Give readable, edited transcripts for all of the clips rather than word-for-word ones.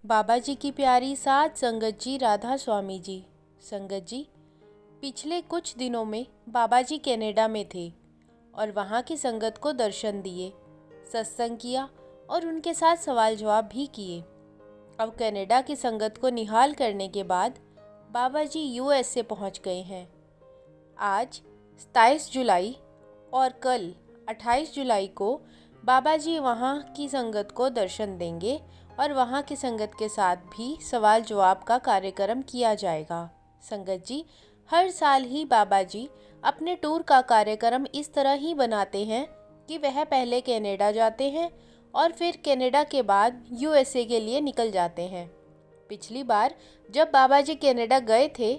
बाबा जी की प्यारी साथ संगत जी राधा स्वामी जी। संगत जी, पिछले कुछ दिनों में बाबा जी कनाडा में थे और वहाँ की संगत को दर्शन दिए, सत्संग किया और उनके साथ सवाल जवाब भी किए। अब कनाडा की संगत को निहाल करने के बाद बाबा जी यूएस से पहुँच गए हैं। आज 27 जुलाई और कल 28 जुलाई को बाबा जी वहाँ की संगत को दर्शन देंगे और वहाँ की संगत के साथ भी सवाल जवाब का कार्यक्रम किया जाएगा। संगत जी, हर साल ही बाबा जी अपने टूर का कार्यक्रम इस तरह ही बनाते हैं कि वह पहले कनाडा जाते हैं और फिर कनाडा के बाद यूएसए के लिए निकल जाते हैं। पिछली बार जब बाबा जी कनाडा गए थे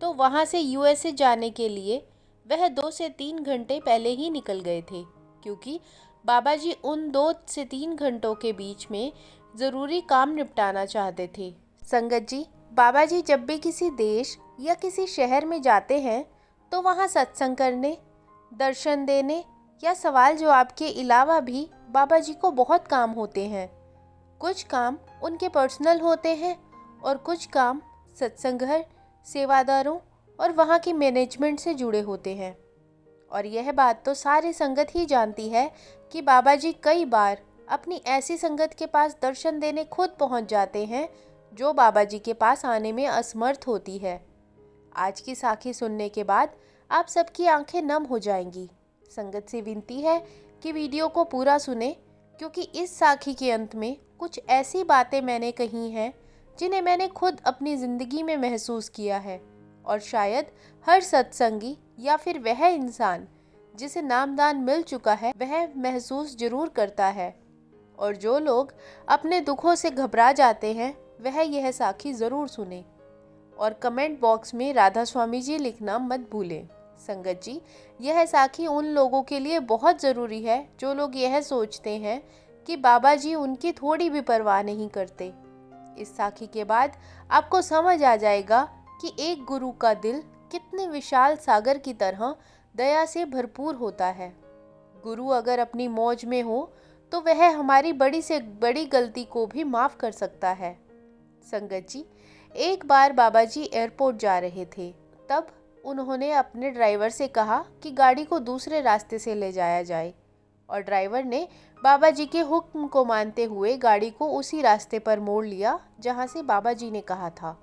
तो वहाँ से यूएसए जाने के लिए वह 2 से 3 घंटे पहले ही निकल गए थे, क्योंकि बाबा जी उन 2 से 3 घंटों के बीच में ज़रूरी काम निपटाना चाहते थे। संगत जी, बाबा जी जब भी किसी देश या किसी शहर में जाते हैं तो वहाँ सत्संग करने, दर्शन देने या सवाल जवाब के अलावा भी बाबा जी को बहुत काम होते हैं। कुछ काम उनके पर्सनल होते हैं और कुछ काम सत्संग घर, सेवादारों और वहाँ की मैनेजमेंट से जुड़े होते हैं। और यह बात तो सारी संगत ही जानती है कि बाबा जी कई बार अपनी ऐसी संगत के पास दर्शन देने खुद पहुँच जाते हैं जो बाबा जी के पास आने में असमर्थ होती है। आज की साखी सुनने के बाद आप सबकी आंखें नम हो जाएंगी। संगत से विनती है कि वीडियो को पूरा सुने, क्योंकि इस साखी के अंत में कुछ ऐसी बातें मैंने कही हैं जिन्हें मैंने खुद अपनी ज़िंदगी में महसूस किया है और शायद हर सत्संगी या फिर वह इंसान जिसे नामदान मिल चुका है वह महसूस जरूर करता है। और जो लोग अपने दुखों से घबरा जाते हैं वह यह साखी ज़रूर सुने और कमेंट बॉक्स में राधा स्वामी जी लिखना मत भूलें। संगत जी, यह साखी उन लोगों के लिए बहुत ज़रूरी है जो लोग यह सोचते हैं कि बाबा जी उनकी थोड़ी भी परवाह नहीं करते। इस साखी के बाद आपको समझ आ जाएगा कि एक गुरु का दिल कितने विशाल सागर की तरह दया से भरपूर होता है। गुरु अगर अपनी मौज में हो तो वह हमारी बड़ी से बड़ी गलती को भी माफ़ कर सकता है। संगत जी, एक बार बाबा जी एयरपोर्ट जा रहे थे, तब उन्होंने अपने ड्राइवर से कहा कि गाड़ी को दूसरे रास्ते से ले जाया जाए और ड्राइवर ने बाबा जी के हुक्म को मानते हुए गाड़ी को उसी रास्ते पर मोड़ लिया जहाँ से बाबा जी ने कहा था।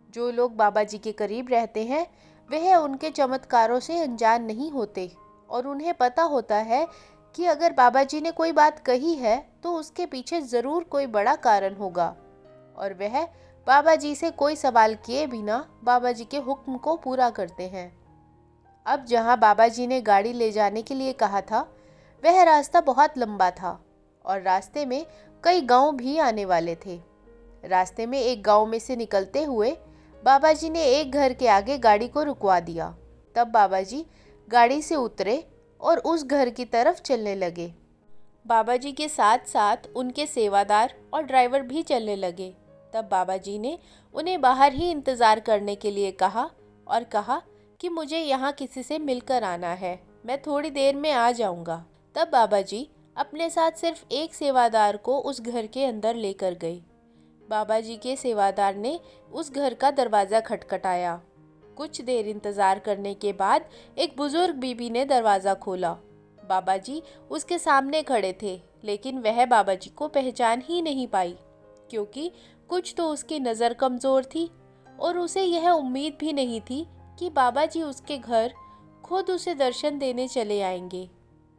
जो लोग बाबा जी के करीब रहते हैं वह उनके चमत्कारों से अनजान नहीं होते और उन्हें पता होता है कि अगर बाबा जी ने कोई बात कही है तो उसके पीछे ज़रूर कोई बड़ा कारण होगा और वह बाबा जी से कोई सवाल किए बिना बाबा जी के हुक्म को पूरा करते हैं। अब जहाँ बाबा जी ने गाड़ी ले जाने के लिए कहा था वह रास्ता बहुत लंबा था और रास्ते में कई गांव भी आने वाले थे। रास्ते में एक गांव में से निकलते हुए बाबा जी ने एक घर के आगे गाड़ी को रुकवा दिया। तब बाबा जी गाड़ी से उतरे और उस घर की तरफ चलने लगे। बाबा जी के साथ साथ उनके सेवादार और ड्राइवर भी चलने लगे। तब बाबा जी ने उन्हें बाहर ही इंतज़ार करने के लिए कहा और कहा कि मुझे यहाँ किसी से मिलकर आना है, मैं थोड़ी देर में आ जाऊँगा। तब बाबा जी अपने साथ सिर्फ एक सेवादार को उस घर के अंदर लेकर गए। बाबा जी के सेवादार ने उस घर का दरवाज़ा खटखटाया। कुछ देर इंतज़ार करने के बाद एक बुज़ुर्ग बीबी ने दरवाज़ा खोला। बाबा जी उसके सामने खड़े थे, लेकिन वह बाबा जी को पहचान ही नहीं पाई, क्योंकि कुछ तो उसकी नज़र कमज़ोर थी और उसे यह उम्मीद भी नहीं थी कि बाबा जी उसके घर खुद उसे दर्शन देने चले आएंगे।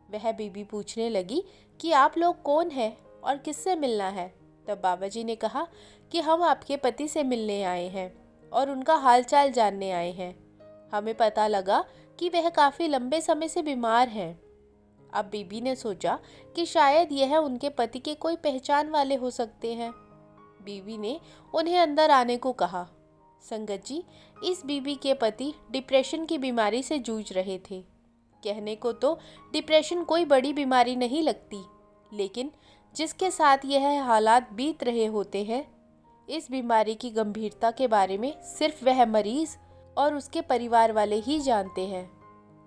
वह बीबी पूछने लगी कि आप लोग कौन हैं और किससे मिलना है। तब बाबा जी ने कहा कि हम आपके पति से मिलने आए हैं और उनका हालचाल जानने आए हैं। हमें पता लगा कि वह काफ़ी लंबे समय से बीमार हैं। अब बीबी ने सोचा कि शायद यह उनके पति के कोई पहचान वाले हो सकते हैं। बीबी ने उन्हें अंदर आने को कहा। संगत जी, इस बीबी के पति डिप्रेशन की बीमारी से जूझ रहे थे। कहने को तो डिप्रेशन कोई बड़ी बीमारी नहीं लगती, लेकिन जिसके साथ यह हालात बीत रहे होते हैं, इस बीमारी की गंभीरता के बारे में सिर्फ वह मरीज और उसके परिवार वाले ही जानते हैं।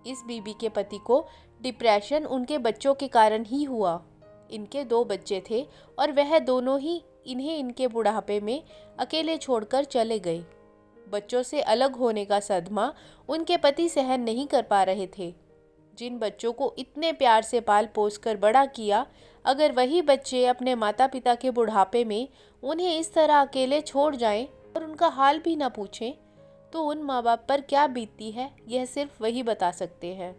इस बीबी के पति को डिप्रेशन उनके बच्चों के कारण ही हुआ। इनके 2 बच्चे थे और वह दोनों ही इन्हें इनके बुढ़ापे में अकेले छोड़कर चले गए। बच्चों से अलग होने का सदमा उनके पति सहन नहीं कर पा रहे थे। जिन बच्चों को इतने प्यार से पाल पोस कर बड़ा किया, अगर वही बच्चे अपने माता पिता के बुढ़ापे में उन्हें इस तरह अकेले छोड़ जाएं और उनका हाल भी ना पूछें, तो उन माँ बाप पर क्या बीतती है, यह सिर्फ वही बता सकते हैं।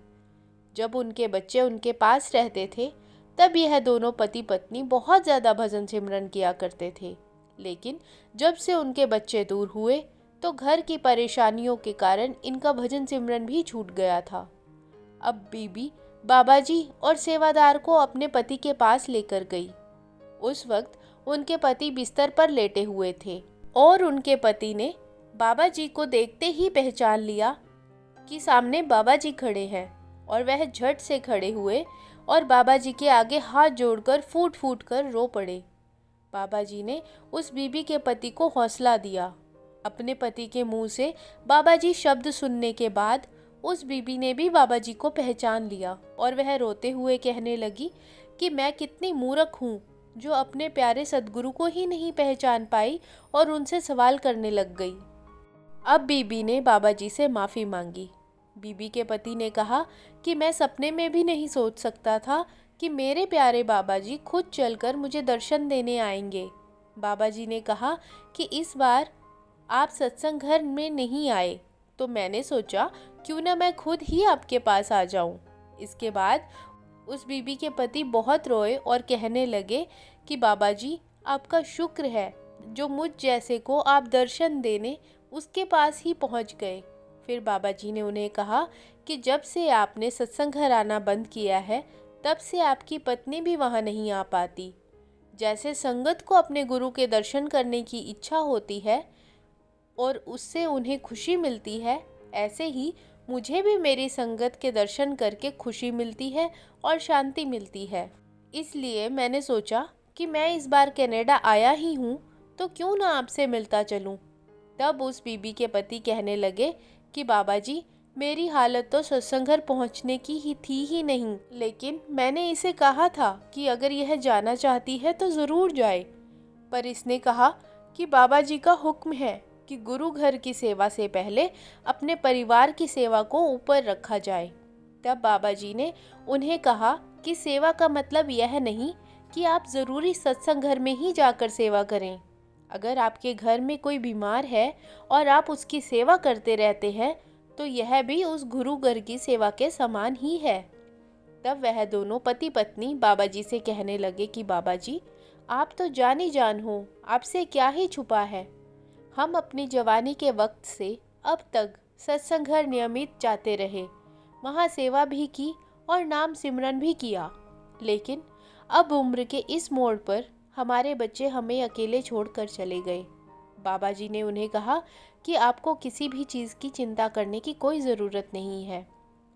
जब उनके बच्चे उनके पास रहते थे, तब यह दोनों पति पत्नी बहुत ज़्यादा भजन सिमरन किया करते थे। लेकिन जब से उनके बच्चे दूर हुए, तो घर की परेशानियों के कारण इनका भजन सिमरन भी छूट गया था। अब बीबी बाबा जी और सेवादार को अपने पति के पास लेकर गई। उस वक्त उनके पति बिस्तर पर लेटे हुए थे और उनके पति ने बाबा जी को देखते ही पहचान लिया कि सामने बाबा जी खड़े हैं, और वह झट से खड़े हुए और बाबा जी के आगे हाथ जोड़कर फूट फूट कर रो पड़े। बाबा जी ने उस बीबी के पति को हौसला दिया। अपने पति के मुंह से बाबा जी शब्द सुनने के बाद उस बीबी ने भी बाबा जी को पहचान लिया और वह रोते हुए कहने लगी कि मैं कितनी मूर्ख हूँ जो अपने प्यारे सद्गुरु को ही नहीं पहचान पाई और उनसे सवाल करने लग गई। अब बीबी ने बाबा जी से माफ़ी मांगी। बीबी के पति ने कहा कि मैं सपने में भी नहीं सोच सकता था कि मेरे प्यारे बाबा जी खुद चलकर मुझे दर्शन देने आएंगे। बाबा जी ने कहा कि इस बार आप सत्संग घर में नहीं आए, तो मैंने सोचा क्यों ना मैं खुद ही आपके पास आ जाऊं। इसके बाद उस बीबी के पति बहुत रोए और कहने लगे कि बाबा जी, आपका शुक्र है जो मुझ जैसे को आप दर्शन देने उसके पास ही पहुंच गए। फिर बाबा जी ने उन्हें कहा कि जब से आपने सत्संग घर आना बंद किया है, तब से आपकी पत्नी भी वहां नहीं आ पाती। जैसे संगत को अपने गुरु के दर्शन करने की इच्छा होती है और उससे उन्हें खुशी मिलती है, ऐसे ही मुझे भी मेरी संगत के दर्शन करके खुशी मिलती है और शांति मिलती है। इसलिए मैंने सोचा कि मैं इस बार कनाडा आया ही हूँ, तो क्यों ना आपसे मिलता चलूँ। तब उस बीबी के पति कहने लगे कि बाबा जी, मेरी हालत तो सत्संग घर पहुँचने की ही थी ही नहीं, लेकिन मैंने इसे कहा था कि अगर यह जाना चाहती है तो ज़रूर जाए, पर इसने कहा कि बाबा जी का हुक्म है कि गुरु घर की सेवा से पहले अपने परिवार की सेवा को ऊपर रखा जाए। तब बाबा जी ने उन्हें कहा कि सेवा का मतलब यह नहीं कि आप ज़रूरी सत्संग घर में ही जाकर सेवा करें। अगर आपके घर में कोई बीमार है और आप उसकी सेवा करते रहते हैं, तो यह भी उस गुरु घर की सेवा के समान ही है। तब वह दोनों पति पत्नी बाबा जी से कहने लगे कि बाबा जी, आप तो जानी जान हो, आपसे क्या ही छुपा है। हम अपनी जवानी के वक्त से अब तक सत्संग घर नियमित जाते रहे, वहाँ सेवा भी की और नाम सिमरन भी किया, लेकिन अब उम्र के इस मोड़ पर हमारे बच्चे हमें अकेले छोड़कर चले गए। बाबा जी ने उन्हें कहा कि आपको किसी भी चीज़ की चिंता करने की कोई ज़रूरत नहीं है।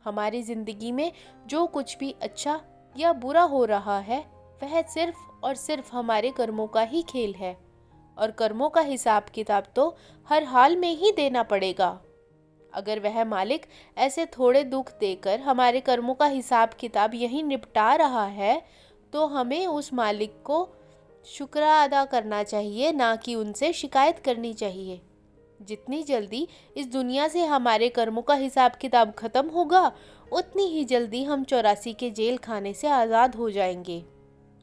हमारी ज़िंदगी में जो कुछ भी अच्छा या बुरा हो रहा है, वह सिर्फ और सिर्फ हमारे कर्मों का ही खेल है, और कर्मों का हिसाब किताब तो हर हाल में ही देना पड़ेगा। अगर वह मालिक ऐसे थोड़े दुख देकर हमारे कर्मों का हिसाब किताब यहीं निपटा रहा है, तो हमें उस मालिक को शुक्र अदा करना चाहिए, ना कि उनसे शिकायत करनी चाहिए। जितनी जल्दी इस दुनिया से हमारे कर्मों का हिसाब किताब खत्म होगा, उतनी ही जल्दी हम 84 के जेल खाने से आज़ाद हो जाएंगे।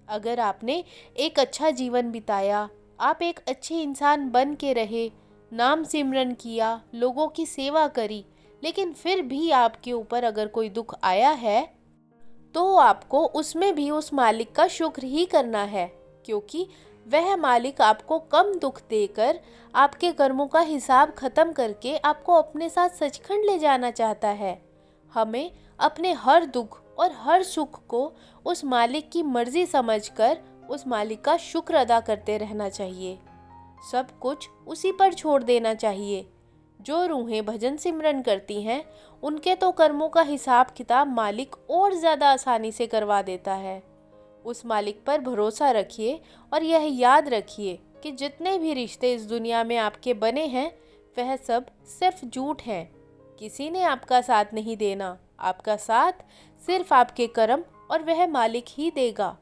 अगर आपने एक अच्छा जीवन बिताया, आप एक अच्छे इंसान बन के रहे, नाम सिमरन किया, लोगों की सेवा करी, लेकिन फिर भी आपके ऊपर अगर कोई दुख आया है, तो आपको उसमें भी उस मालिक का शुक्र ही करना है, क्योंकि वह मालिक आपको कम दुख देकर आपके कर्मों का हिसाब खत्म करके आपको अपने साथ सचखंड ले जाना चाहता है। हमें अपने हर दुख और हर सुख को उस मालिक की मर्जी समझकर उस मालिक का शुक्र अदा करते रहना चाहिए। सब कुछ उसी पर छोड़ देना चाहिए। जो रूहें भजन सिमरन करती हैं, उनके तो कर्मों का हिसाब किताब मालिक और ज़्यादा आसानी से करवा देता है। उस मालिक पर भरोसा रखिए और यह याद रखिए कि जितने भी रिश्ते इस दुनिया में आपके बने हैं, वह सब सिर्फ झूठ हैं। किसी ने आपका साथ नहीं देना, आपका साथ सिर्फ आपके कर्म और वह मालिक ही देगा।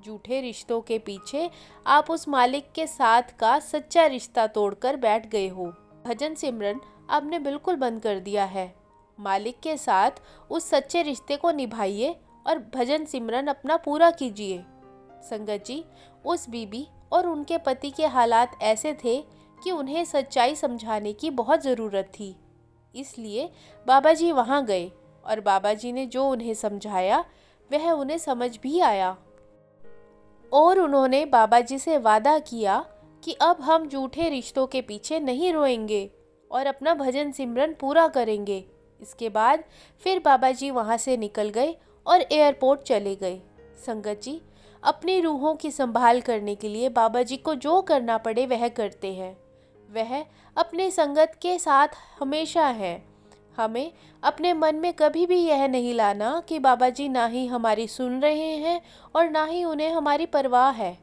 झूठे रिश्तों के पीछे आप उस मालिक के साथ का सच्चा रिश्ता तोड़कर बैठ गए हो। भजन सिमरन आपने बिल्कुल बंद कर दिया है। मालिक के साथ उस सच्चे रिश्ते को निभाइए और भजन सिमरन अपना पूरा कीजिए। संगत जी, उस बीबी और उनके पति के हालात ऐसे थे कि उन्हें सच्चाई समझाने की बहुत ज़रूरत थी। इसलिए बाबा जी वहाँ गए और बाबा जी ने जो उन्हें समझाया वह उन्हें समझ भी आया। और उन्होंने बाबा जी से वादा किया कि अब हम झूठे रिश्तों के पीछे नहीं रोएंगे और अपना भजन सिमरन पूरा करेंगे। इसके बाद फिर बाबा जी वहाँ से निकल गए और एयरपोर्ट चले गए। संगत जी, अपनी रूहों की संभाल करने के लिए बाबा जी को जो करना पड़े वह करते हैं। वह अपने संगत के साथ हमेशा हैं। हमें अपने मन में कभी भी यह नहीं लाना कि बाबा जी ना ही हमारी सुन रहे हैं और ना ही उन्हें हमारी परवाह है।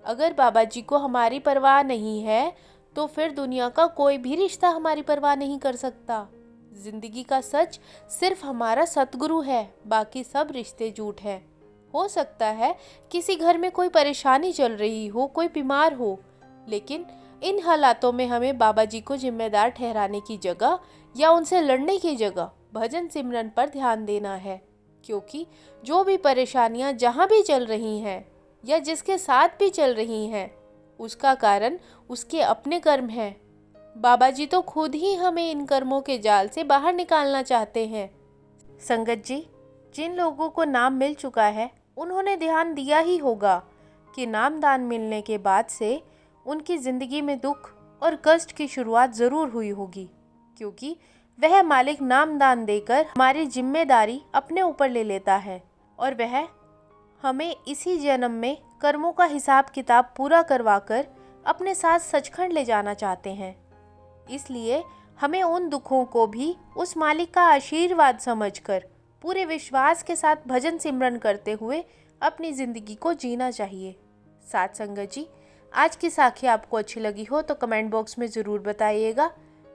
अगर बाबा जी को हमारी परवाह नहीं है तो फिर दुनिया का कोई भी रिश्ता हमारी परवाह नहीं कर सकता। जिंदगी का सच सिर्फ हमारा सतगुरु है, बाकी सब रिश्ते झूठ हैं। हो सकता है किसी घर में कोई परेशानी चल रही हो, कोई बीमार हो, लेकिन इन हालातों में हमें बाबा जी को जिम्मेदार ठहराने की जगह या उनसे लड़ने की जगह भजन सिमरन पर ध्यान देना है। क्योंकि जो भी परेशानियां जहां भी चल रही हैं या जिसके साथ भी चल रही हैं, उसका कारण उसके अपने कर्म हैं। बाबा जी तो खुद ही हमें इन कर्मों के जाल से बाहर निकालना चाहते हैं। संगत जी, जिन लोगों को नाम मिल चुका है उन्होंने ध्यान दिया ही होगा कि नामदान मिलने के बाद से उनकी ज़िंदगी में दुख और कष्ट की शुरुआत ज़रूर हुई होगी, क्योंकि वह मालिक नामदान देकर हमारी जिम्मेदारी अपने ऊपर ले लेता है और वह हमें इसी जन्म में कर्मों का हिसाब किताब पूरा करवाकर अपने साथ सचखंड ले जाना चाहते हैं। इसलिए हमें उन दुखों को भी उस मालिक का आशीर्वाद समझकर पूरे विश्वास के साथ भजन सिमरन करते हुए अपनी ज़िंदगी को जीना चाहिए। साथ संगत जी, आज की साखी आपको अच्छी लगी हो तो कमेंट बॉक्स में ज़रूर बताइएगा।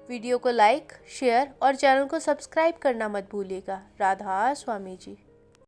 वीडियो को लाइक, शेयर और चैनल को सब्सक्राइब करना मत भूलिएगा। राधा स्वामी जी।